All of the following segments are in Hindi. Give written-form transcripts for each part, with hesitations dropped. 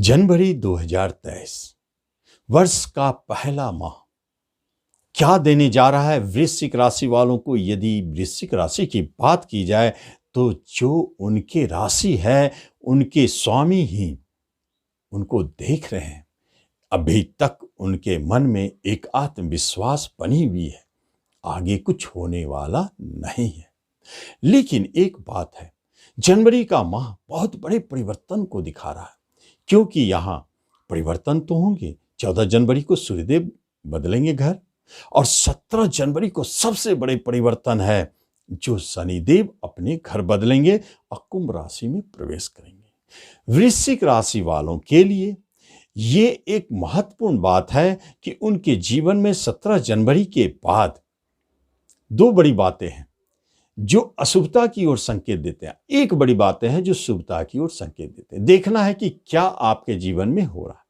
जनवरी 2023 वर्ष का पहला माह क्या देने जा रहा है वृश्चिक राशि वालों को। यदि वृश्चिक राशि की बात की जाए तो जो उनके राशि है उनके स्वामी ही उनको देख रहे हैं। अभी तक उनके मन में एक आत्मविश्वास बनी हुई है, आगे कुछ होने वाला नहीं है। लेकिन एक बात है, जनवरी का माह बहुत बड़े परिवर्तन को दिखा रहा है, क्योंकि यहाँ परिवर्तन तो होंगे। 14 जनवरी को सूर्यदेव बदलेंगे घर, और 17 जनवरी को सबसे बड़े परिवर्तन है जो शनिदेव अपने घर बदलेंगे और कुंभ राशि में प्रवेश करेंगे। वृश्चिक राशि वालों के लिए ये एक महत्वपूर्ण बात है कि उनके जीवन में 17 जनवरी के बाद दो बड़ी बातें हैं जो अशुभता की ओर संकेत देते हैं, एक बड़ी बातें हैं जो शुभता की ओर संकेत देते हैं। देखना है कि क्या आपके जीवन में हो रहा है।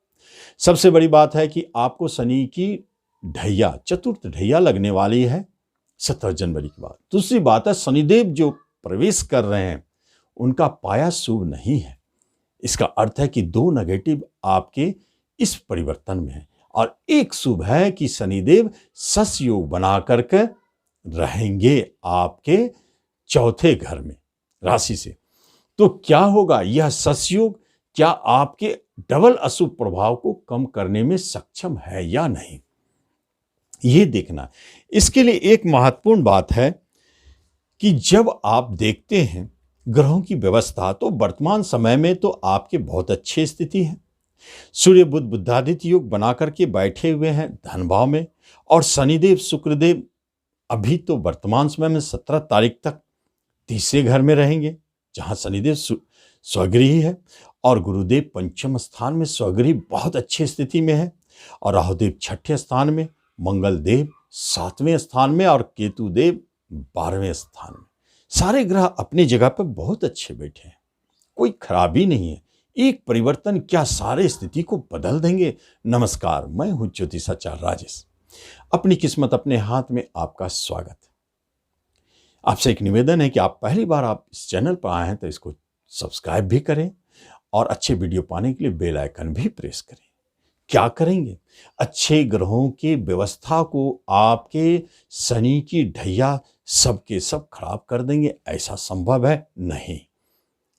सबसे बड़ी बात है कि आपको शनि की ढैया, चतुर्थ ढैया लगने वाली है 17 जनवरी के बाद। दूसरी बात है, शनिदेव जो प्रवेश कर रहे हैं उनका पाया शुभ नहीं है। इसका अर्थ है कि दो नेगेटिव आपके इस परिवर्तन में है, और एक शुभ है कि शनिदेव सस योग बना करके रहेंगे आपके चौथे घर में राशि से। तो क्या होगा, यह ससयोग क्या आपके डबल अशुभ प्रभाव को कम करने में सक्षम है या नहीं, ये देखना। इसके लिए एक महत्वपूर्ण बात है कि जब आप देखते हैं ग्रहों की व्यवस्था, तो वर्तमान समय में तो आपके बहुत अच्छी स्थिति है। सूर्य बुध बुधादित्य योग बना करके बैठे हुए हैं धन भाव में, और शनिदेव शुक्रदेव अभी तो वर्तमान समय में 17 तारीख तक तीसरे घर में रहेंगे, जहां शनिदेव स्वगृही है, और गुरुदेव पंचम स्थान में स्वगृही बहुत अच्छी स्थिति में है, और राहुदेव छठे स्थान में, मंगल देव 7वें स्थान में, और केतु देव 12वें स्थान में। सारे ग्रह अपनी जगह पर बहुत अच्छे बैठे हैं, कोई खराबी नहीं है। एक परिवर्तन क्या सारे स्थिति को बदल देंगे। नमस्कार, मैं हूं ज्योतिषाचार्य राजेश। अपनी किस्मत अपने हाथ में आपका स्वागत है। आपसे एक निवेदन है कि आप पहली बार आप इस चैनल पर आए हैं तो इसको सब्सक्राइब भी करें, और अच्छे वीडियो पाने के लिए बेल आइकन भी प्रेस करें। क्या करेंगे, अच्छे ग्रहों की व्यवस्था को आपके शनि की ढैया सबके सब खराब कर देंगे, ऐसा संभव है नहीं।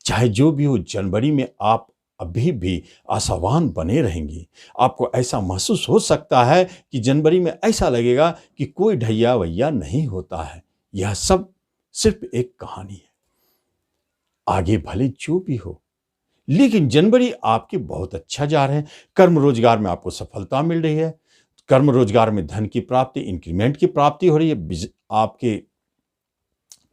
चाहे जो भी हो, जनवरी में आप अभी भी आशावान बने रहेंगे। आपको ऐसा महसूस हो सकता है कि जनवरी में ऐसा लगेगा कि कोई ढैया वैया नहीं होता है। यह सब सिर्फ एक कहानी है, आगे भले जो भी हो, लेकिन जनवरी आपके बहुत अच्छा जा रहे हैं। कर्म रोजगार में आपको सफलता मिल रही है, कर्म रोजगार में धन की प्राप्ति, इंक्रीमेंट की प्राप्ति हो रही है, आपके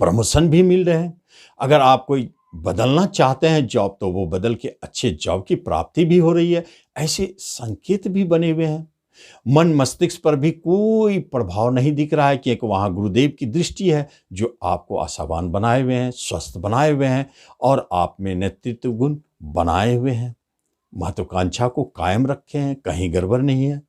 प्रमोशन भी मिल रहे हैं। अगर आप कोई बदलना चाहते हैं जॉब, तो वो बदल के अच्छे जॉब की प्राप्ति भी हो रही है। ऐसे संकेत भी बने हुए हैं। मन मस्तिष्क पर भी कोई प्रभाव नहीं दिख रहा है, क्योंकि वहां गुरुदेव की दृष्टि है जो आपको आशावान बनाए हुए हैं, स्वस्थ बनाए हुए हैं, और आप में नेतृत्व गुण बनाए हुए हैं। महत्वाकांक्षा को कायम रखे हैं, कहीं गड़बड़ नहीं है।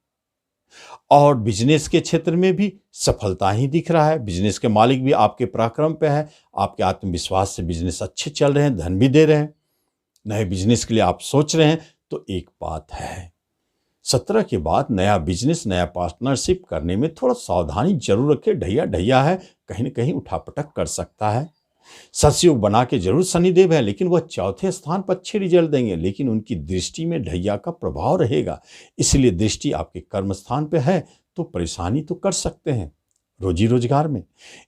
और बिजनेस के क्षेत्र में भी सफलता ही दिख रहा है। बिजनेस के मालिक भी आपके पराक्रम पे है, आपके आत्मविश्वास से बिजनेस अच्छे चल रहे हैं, धन भी दे रहे हैं। नए बिजनेस के लिए आप सोच रहे हैं तो एक बात है, 17 के बाद नया बिजनेस, नया पार्टनरशिप करने में थोड़ा सावधानी जरूर रखें। ढैया ढैया है, कहीं ना कहीं उठापटक कर सकता है। सतयोग बना के जरूर शनिदेव है, लेकिन वह चौथे स्थान पर अच्छे रिजल्ट देंगे, लेकिन उनकी दृष्टि में ढैया का प्रभाव रहेगा। इसलिए दृष्टि आपके कर्म स्थान पे है तो परेशानी तो कर सकते हैं रोजी रोजगार में,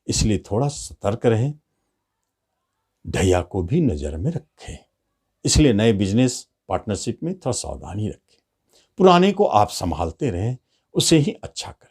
इसलिए थोड़ा सतर्क रहें, ढैया को भी नजर में रखें। इसलिए नए बिजनेस पार्टनरशिप में थोड़ा सावधानी रखें। पुराने को आप संभालते रहें, उसे ही अच्छा करें।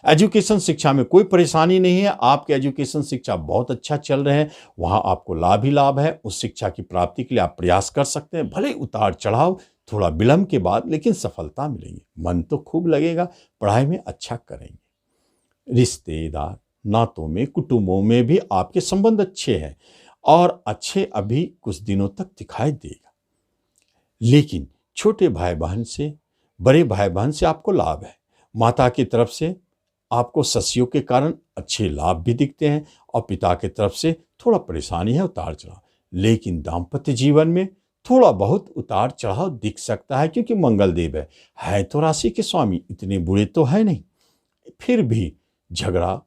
एजुकेशन शिक्षा में कोई परेशानी नहीं है, आपके एजुकेशन शिक्षा बहुत अच्छा चल रहे हैं, वहां आपको लाभ ही लाभ है। उस शिक्षा की प्राप्ति के लिए आप प्रयास कर सकते हैं, भले उतार चढ़ाव थोड़ा विलंब के बाद, लेकिन सफलता मिलेगी। मन तो खूब लगेगा, पढ़ाई में अच्छा करेंगे। रिश्तेदार नातों में, कुटुंबों में भी आपके संबंध अच्छे हैं, और अच्छे अभी कुछ दिनों तक दिखाई देगा। लेकिन छोटे भाई बहन से, बड़े भाई बहन से आपको लाभ है। माता की तरफ से आपको सस्यों के कारण अच्छे लाभ भी दिखते हैं, और पिता की तरफ से थोड़ा परेशानी है, उतार चढ़ाव। लेकिन दाम्पत्य जीवन में थोड़ा बहुत उतार चढ़ाव दिख सकता है, क्योंकि मंगल देव है तो राशि के स्वामी, इतने बुरे तो है नहीं। फिर भी झगड़ा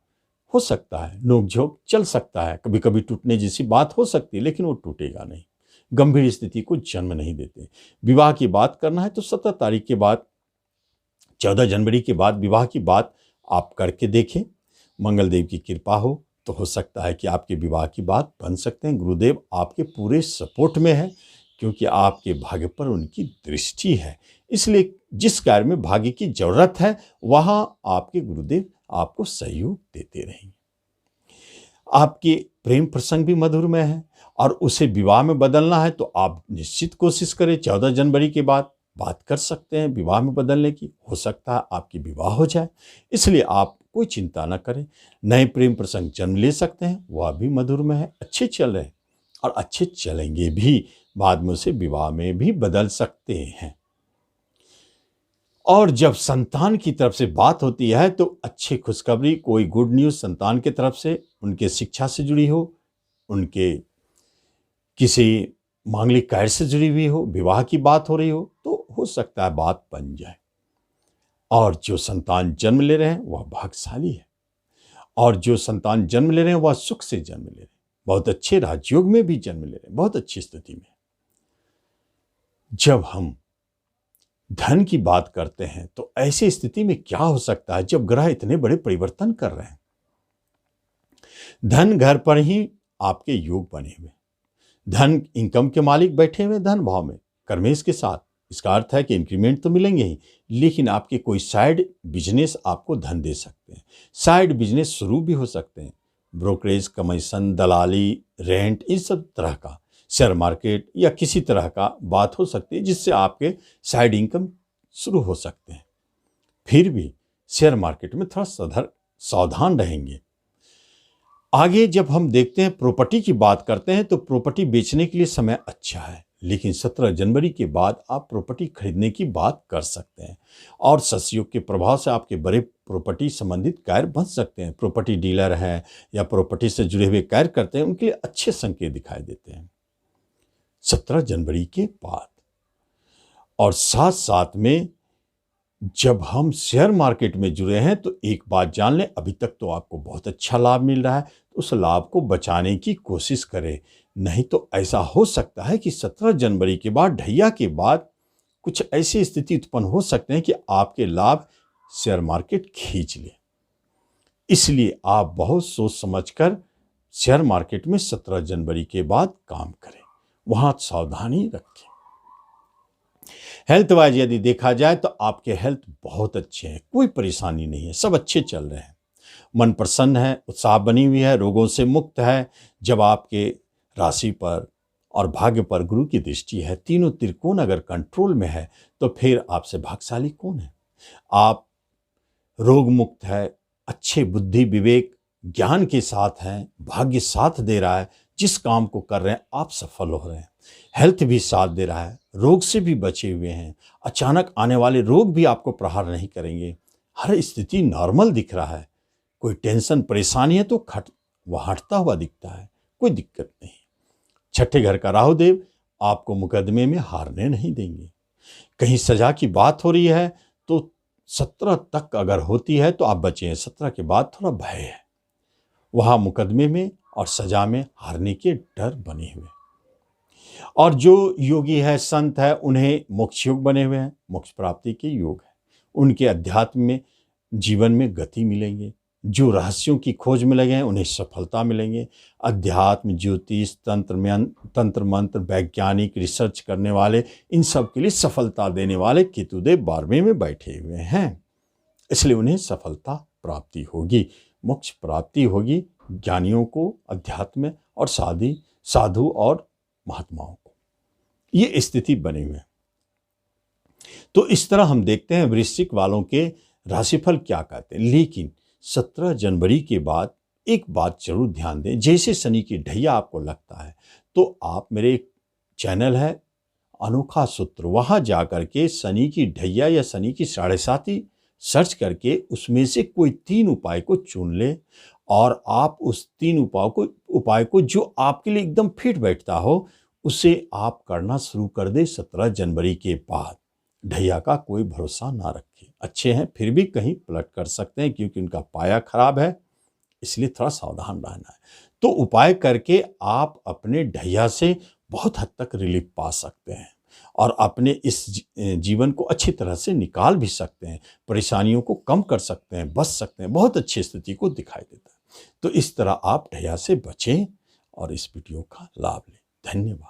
हो सकता है, नोकझोंक चल सकता है, कभी कभी टूटने जैसी बात हो सकती है, लेकिन वो टूटेगा नहीं, गंभीर स्थिति को जन्म नहीं देते। विवाह की बात करना है तो 17 तारीख के बाद, 14 जनवरी के बाद विवाह की बात आप करके देखें। मंगल देव की कृपा हो सकता है कि आपके विवाह की बात बन सकते हैं। गुरुदेव आपके पूरे सपोर्ट में है, क्योंकि आपके भाग्य पर उनकी दृष्टि है। इसलिए जिस कार्य में भाग्य की जरूरत है, वहां आपके गुरुदेव आपको सहयोग देते रहेंगे। आपके प्रेम प्रसंग भी मधुर में है और उसे विवाह में बदलना है, तो आप निश्चित कोशिश करें। 14 जनवरी के बाद बात कर सकते हैं विवाह में बदलने की, हो सकता है आपकी विवाह हो जाए। इसलिए आप कोई चिंता ना करें, नए प्रेम प्रसंग जन्म ले सकते हैं, वह भी मधुर में है, अच्छे चल रहे हैं और अच्छे चलेंगे भी। बाद में उसे विवाह में भी बदल सकते हैं। और जब संतान की तरफ से बात होती है तो अच्छी खुशखबरी, कोई गुड न्यूज़ संतान की तरफ से, उनके शिक्षा से जुड़ी हो, उनके किसी मांगलिक कार्य से जुड़ी हुई हो, विवाह की बात हो रही तो हो सकता है बात बन जाए। और जो संतान जन्म ले रहे हैं वह भाग्यशाली है, और जो संतान जन्म ले रहे हैं वह सुख से जन्म ले रहे हैं, बहुत अच्छे राजयोग में भी जन्म ले रहे हैं, बहुत अच्छी स्थिति में। जब हम धन की बात करते हैं तो ऐसी स्थिति में क्या हो सकता है जब ग्रह इतने बड़े परिवर्तन कर रहे हैं। धन घर पर ही आपके योग बने हुए, धन इनकम के मालिक बैठे हुए धन भाव में कर्मेश के साथ। इसका अर्थ है कि इंक्रीमेंट तो मिलेंगे ही, लेकिन आपके कोई साइड बिजनेस आपको धन दे सकते हैं। साइड बिजनेस शुरू भी हो सकते हैं, ब्रोकरेज, कमीशन, दलाली, रेंट, इन सब तरह का, शेयर मार्केट या किसी तरह का बात हो सकती है जिससे आपके साइड इनकम शुरू हो सकते हैं। फिर भी शेयर मार्केट में थोड़ा सावधान रहेंगे। आगे जब हम देखते हैं प्रॉपर्टी की बात करते हैं तो प्रॉपर्टी बेचने के लिए समय अच्छा है, लेकिन 17 जनवरी के बाद आप प्रॉपर्टी खरीदने की बात कर सकते हैं। और सतयुग के प्रभाव से आपके बड़े प्रॉपर्टी संबंधित कार्य बन सकते हैं। प्रॉपर्टी डीलर हैं या प्रॉपर्टी से जुड़े हुए कार्य करते हैं, उनके लिए अच्छे संकेत दिखाई देते हैं 17 जनवरी के बाद। और साथ साथ में जब हम शेयर मार्केट में जुड़े हैं तो एक बात जान लें, अभी तक तो आपको बहुत अच्छा लाभ मिल रहा है, तो उस लाभ को बचाने की कोशिश करें। नहीं तो ऐसा हो सकता है कि 17 जनवरी के बाद, ढैया के बाद, कुछ ऐसी स्थिति उत्पन्न हो सकते हैं कि आपके लाभ शेयर मार्केट खींच ले। इसलिए आप बहुत सोच समझकर शेयर मार्केट में 17 जनवरी के बाद काम करें, वहां सावधानी रखें। हेल्थ वाइज यदि देखा जाए तो आपके हेल्थ बहुत अच्छे हैं, कोई परेशानी नहीं है, सब अच्छे चल रहे हैं। मन प्रसन्न है, उत्साह बनी हुई है, रोगों से मुक्त है। जब आपके राशि पर और भाग्य पर गुरु की दृष्टि है, तीनों त्रिकोण अगर कंट्रोल में है, तो फिर आपसे भाग्यशाली कौन है। आप रोग मुक्त है, अच्छे बुद्धि विवेक ज्ञान के साथ हैं, भाग्य साथ दे रहा है, जिस काम को कर रहे हैं आप सफल हो रहे हैं। हेल्थ भी साथ दे रहा है, रोग से भी बचे हुए हैं, अचानक आने वाले रोग भी आपको प्रहार नहीं करेंगे। हर स्थिति नॉर्मल दिख रहा है। कोई टेंशन परेशानी है तो वह हटता हुआ दिखता है, कोई दिक्कत नहीं। छठे घर का राहु देव आपको मुकदमे में हारने नहीं देंगे। कहीं सजा की बात हो रही है तो 17 तक अगर होती है तो आप बचे। 17 के बाद थोड़ा भय है, वहां मुकदमे में और सजा में हारने के डर बने हुए। और जो योगी है, संत है, उन्हें मोक्ष योग बने हुए हैं, मोक्ष प्राप्ति के योग है। उनके अध्यात्म में जीवन में गति मिलेंगे। जो रहस्यों की खोज में लगे हैं उन्हें सफलता मिलेंगे। अध्यात्म, ज्योतिष, तंत्र मंत्र, वैज्ञानिक रिसर्च करने वाले, इन सब के लिए सफलता देने वाले केतुदेव 12वें में बैठे हुए हैं, इसलिए उन्हें सफलता प्राप्ति होगी, मोक्ष प्राप्ति होगी। ज्ञानियों को अध्यात्म और साधु और महात्माओं को ये स्थिति बनी हुई है। तो इस तरह हम देखते हैं वृश्चिक वालों के राशिफल क्या कहते हैं। लेकिन 17 जनवरी के बाद एक बात जरूर ध्यान दें, जैसे शनि की ढैया आपको लगता है तो आप, मेरे एक चैनल है अनोखा सूत्र, वहां जाकर के शनि की ढैया या शनि की 7.5 सर्च करके उसमें से कोई 3 उपाय को चुन ले और आप उस 3 उपाय को जो आपके लिए एकदम फिट बैठता हो उसे आप करना शुरू कर दे 17 जनवरी के बाद। ढैया का कोई भरोसा ना रखें। अच्छे हैं फिर भी कहीं पलट कर सकते हैं क्योंकि उनका पाया खराब है, इसलिए थोड़ा सावधान रहना है। तो उपाय करके आप अपने ढैया से बहुत हद तक रिलीफ पा सकते हैं और अपने इस जीवन को अच्छी तरह से निकाल भी सकते हैं, परेशानियों को कम कर सकते हैं, बच सकते हैं। बहुत अच्छी स्थिति को दिखाई देता है। तो इस तरह आप ढैया से बचें और इस वीडियो का लाभ लें। धन्यवाद।